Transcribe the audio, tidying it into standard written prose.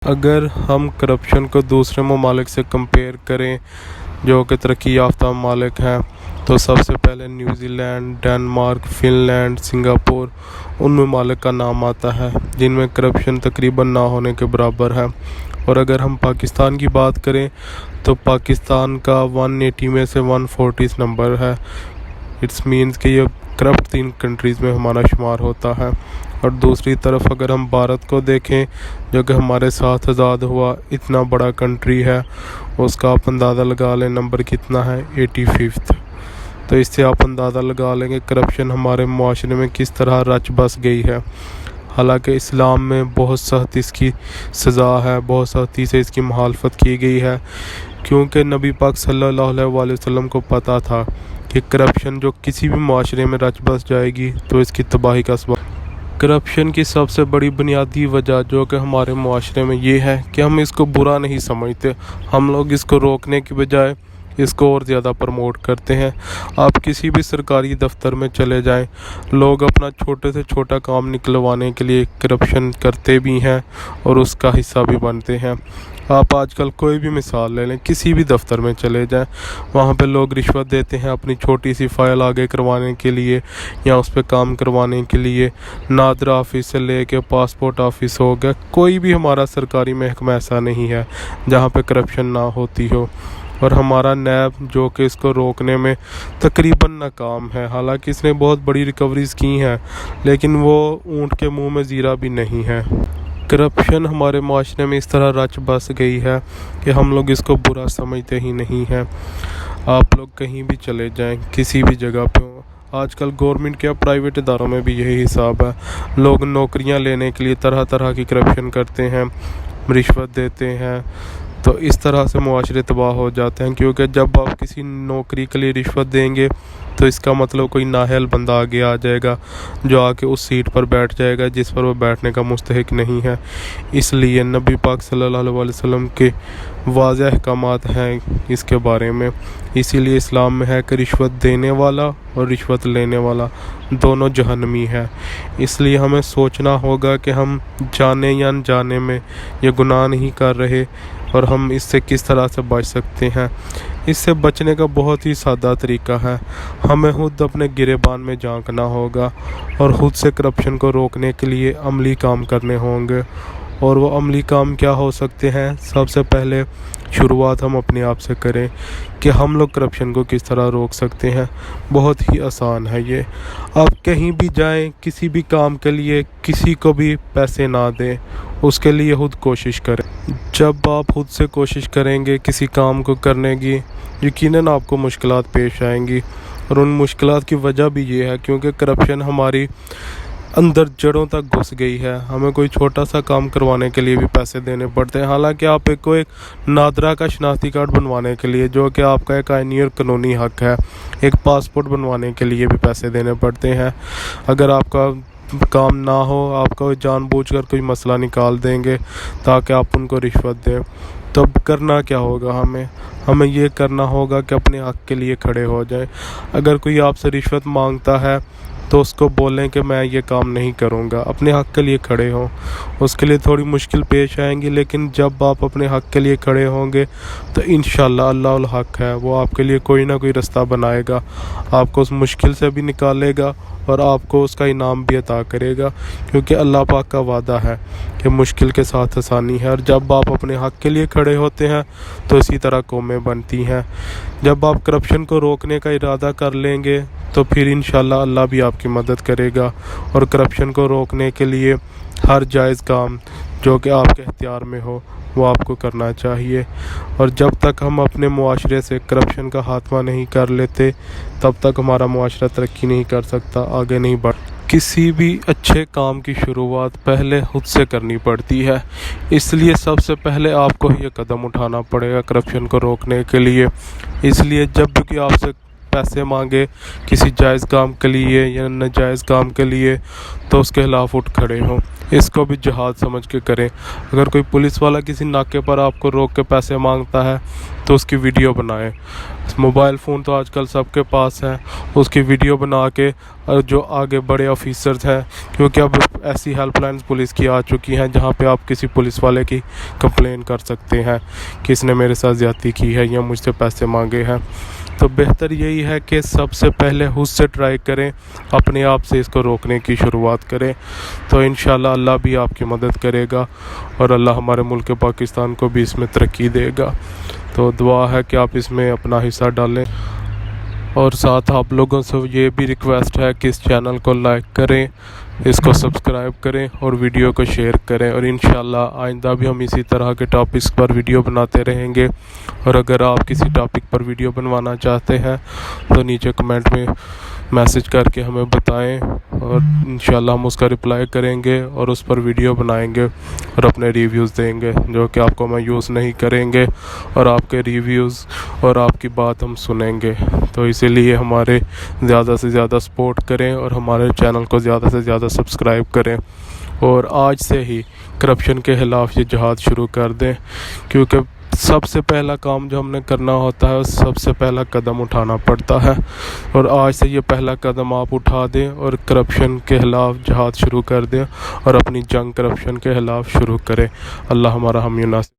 اگر ہم کرپشن کو دوسرے ممالک سے کمپیئر کریں جو کہ ترقی یافتہ ممالک ہیں، تو سب سے پہلے New Zealand, Denmark, Finland, Singapore ان ممالک کا نام آتا ہے جن میں کرپشن تقریباً نہ ہونے کے برابر ہے۔ اور اگر ہم پاکستان کی بات کریں تو پاکستان کا 180 میں سے 140 نمبر ہے۔ اٹس مینس کہ یہ کرپٹ 3 کنٹریز میں ہمارا شمار ہوتا ہے۔ اور دوسری طرف اگر ہم بھارت کو دیکھیں جو کہ ہمارے ساتھ آزاد ہوا، اتنا بڑا کنٹری ہے، اس کا آپ اندازہ لگا لیں نمبر کتنا ہے، 85۔ تو اس سے آپ اندازہ لگا لیں کہ کرپشن ہمارے معاشرے میں کس طرح رچ بس گئی ہے۔ حالانکہ اسلام میں بہت سخت اس کی سزا ہے، بہت سختی سے اس کی مخالفت کی گئی ہے، کیونکہ نبی پاک صلی اللہ علیہ وآلہ وسلم کو پتہ تھا کہ کرپشن جو کسی بھی معاشرے میں رچ بس جائے گی تو اس کی تباہی کا سبب۔ کرپشن کی سب سے بڑی بنیادی وجہ جو کہ ہمارے معاشرے میں یہ ہے کہ ہم اس کو برا نہیں سمجھتے، ہم لوگ اس کو روکنے کی بجائے اس کو اور زیادہ پروموٹ کرتے ہیں۔ آپ کسی بھی سرکاری دفتر میں چلے جائیں، لوگ اپنا چھوٹے سے چھوٹا کام نکلوانے کے لیے کرپشن کرتے بھی ہیں اور اس کا حصہ بھی بنتے ہیں۔ آپ آج کل کوئی بھی مثال لے لیں، کسی بھی دفتر میں چلے جائیں، وہاں پہ لوگ رشوت دیتے ہیں اپنی چھوٹی سی فائل آگے کروانے کے لیے یا اس پہ کام کروانے کے لیے۔ نادر آفس سے لے کے پاسپورٹ آفس ہو گیا، کوئی بھی ہمارا سرکاری محکمہ ایسا نہیں ہے جہاں پہ کرپشن نہ ہوتی ہو۔ اور ہمارا نیب جو کہ اس کو روکنے میں تقریباً ناکام ہے، حالانکہ اس نے بہت بڑی ریکوریز کی ہیں، لیکن وہ اونٹ کے منہ میں زیرہ بھی نہیں ہے۔ کرپشن ہمارے معاشرے میں اس طرح رچ بس گئی ہے کہ ہم لوگ اس کو برا سمجھتے ہی نہیں ہیں۔ آپ لوگ کہیں بھی چلے جائیں، کسی بھی جگہ پہ ہوں، آج کل گورنمنٹ کے پرائیویٹ اداروں میں بھی یہی حساب ہے۔ لوگ نوکریاں لینے کے لیے طرح طرح کی کرپشن کرتے ہیں، رشوت دیتے ہیں، تو اس طرح سے معاشرے تباہ ہو جاتے ہیں، کیونکہ جب آپ کسی نوکری کے لیے رشوت دیں گے تو اس کا مطلب کوئی نااہل بندہ آگے آ جائے گا جو آ کے اس سیٹ پر بیٹھ جائے گا جس پر وہ بیٹھنے کا مستحق نہیں ہے۔ اس لیے نبی پاک صلی اللہ علیہ وسلم کے واضح احکامات ہیں اس کے بارے میں۔ اسی لیے اسلام میں ہے کہ رشوت دینے والا اور رشوت لینے والا دونوں جہنمی ہے۔ اس لیے ہمیں سوچنا ہوگا کہ ہم جانے یا انجانے میں یہ گناہ نہیں کر رہے اور ہم اس سے کس طرح سے بچ سکتے ہیں۔ اس سے بچنے کا بہت ہی سادہ طریقہ ہے، ہمیں خود اپنے گریبان میں جھانکنا ہوگا اور خود سے کرپشن کو روکنے کے لیے عملی کام کرنے ہوں گے۔ اور وہ عملی کام کیا ہو سکتے ہیں؟ سب سے پہلے شروعات ہم اپنے آپ سے کریں کہ ہم لوگ کرپشن کو کس طرح روک سکتے ہیں۔ بہت ہی آسان ہے یہ۔ آپ کہیں بھی جائیں، کسی بھی کام کے لیے کسی کو بھی پیسے نہ دیں، اس کے لیے خود کوشش کریں۔ جب آپ خود سے کوشش کریں گے کسی کام کو کرنے کی، یقیناً آپ کو مشکلات پیش آئیں گی، اور ان مشکلات کی وجہ بھی یہ ہے کیونکہ کرپشن ہماری اندر جڑوں تک گھس گئی ہے۔ ہمیں کوئی چھوٹا سا کام کروانے کے لیے بھی پیسے دینے پڑتے ہیں، حالانکہ آپ ایک نادرا کا شناختی کارڈ بنوانے کے لیے جو کہ آپ کا ایک آئینی اور قانونی حق ہے، ایک پاسپورٹ بنوانے کے لیے بھی پیسے دینے پڑتے ہیں۔ اگر آپ کا کام نہ ہو، آپ کا جان بوجھ کر کوئی مسئلہ نکال دیں گے تاکہ آپ ان کو رشوت دیں، تو اب کرنا کیا ہوگا؟ ہمیں یہ کرنا ہوگا کہ اپنے حق کے لیے کھڑے ہو جائیں۔ اگر کوئی آپ سے رشوت مانگتا ہے تو اس کو بولیں کہ میں یہ کام نہیں کروں گا، اپنے حق کے لیے کھڑے ہوں۔ اس کے لیے تھوڑی مشکل پیش آئیں گی، لیکن جب آپ اپنے حق کے لیے کھڑے ہوں گے تو انشاءاللہ اللہ الحق ہے، وہ آپ کے لیے کوئی نہ کوئی رستہ بنائے گا، آپ کو اس مشکل سے بھی نکالے گا اور آپ کو اس کا انعام بھی عطا کرے گا، کیونکہ اللہ پاک کا وعدہ ہے کہ مشکل کے ساتھ آسانی ہے۔ اور جب آپ اپنے حق کے لیے کھڑے ہوتے ہیں تو اسی طرح قومیں بنتی ہیں۔ جب آپ کرپشن کو روکنے کا ارادہ کر لیں گے تو پھر انشاءاللہ اللہ بھی آپ کی مدد کرے گا، اور کرپشن کو روکنے کے لیے ہر جائز کام جو کہ آپ کے اختیار میں ہو وہ آپ کو کرنا چاہیے۔ اور جب تک ہم اپنے معاشرے سے کرپشن کا خاتمہ نہیں کر لیتے تب تک ہمارا معاشرہ ترقی نہیں کر سکتا، آگے نہیں بڑھ۔ کسی بھی اچھے کام کی شروعات پہلے خود سے کرنی پڑتی ہے، اس لیے سب سے پہلے آپ کو یہ قدم اٹھانا پڑے گا کرپشن کو روکنے کے لیے۔ اس لیے جب بھی کوئی آپ سے پیسے مانگے کسی جائز کام کے لیے یا ناجائز کام کے لیے تو اس کے خلاف اٹھ کھڑے ہوں۔ اس کو بھی جہاد سمجھ کے کریں۔ اگر کوئی پولیس والا کسی ناکے پر آپ کو روک کے پیسے مانگتا ہے تو اس کی ویڈیو بنائیں۔ موبائل فون تو آج کل سب کے پاس ہے، اس کی ویڈیو بنا کے جو آگے بڑے آفیسرز ہیں، کیونکہ اب ایسی ہیلپ لائنز پولیس کی آ چکی ہیں جہاں پہ آپ کسی پولیس والے کی کمپلین کر سکتے ہیں کہ اس نے میرے ساتھ زیادتی کی ہے یا مجھ سے پیسے مانگے ہیں۔ تو بہتر یہی ہے کہ سب سے پہلے خود سے ٹرائی کریں، اپنے آپ سے اس کو روکنے کی شروعات کریں، تو انشاءاللہ اللہ بھی آپ کی مدد کرے گا اور اللہ ہمارے ملک پاکستان کو بھی اس میں ترقی دے گا۔ تو دعا ہے کہ آپ اس میں اپنا حصہ ڈالیں، اور ساتھ آپ لوگوں سے یہ بھی ریکویسٹ ہے کہ اس چینل کو لائک کریں، اس کو سبسکرائب کریں اور ویڈیو کو شیئر کریں، اور انشاءاللہ آئندہ بھی ہم اسی طرح کے ٹاپکس پر ویڈیو بناتے رہیں گے۔ اور اگر آپ کسی ٹاپک پر ویڈیو بنوانا چاہتے ہیں تو نیچے کمنٹ میں میسج کر کے ہمیں بتائیں، اور انشاءاللہ ہم اس کا رپلائی کریں گے اور اس پر ویڈیو بنائیں گے اور اپنے ریویوز دیں گے، جو کہ آپ کو مایوس نہیں کریں گے، اور آپ کے ریویوز اور آپ کی بات ہم سنیں گے۔ تو اسی لیے ہمارے زیادہ سے زیادہ سپورٹ کریں اور ہمارے چینل کو زیادہ سے زیادہ سبسکرائب کریں، اور آج سے ہی کرپشن کے خلاف یہ جہاد شروع کر دیں، کیونکہ سب سے پہلا کام جو ہم نے کرنا ہوتا ہے، سب سے پہلا قدم اٹھانا پڑتا ہے، اور آج سے یہ پہلا قدم آپ اٹھا دیں اور کرپشن کے خلاف جہاد شروع کر دیں اور اپنی جنگ کرپشن کے خلاف شروع کریں۔ اللہ ہمارا حامی و ناصر۔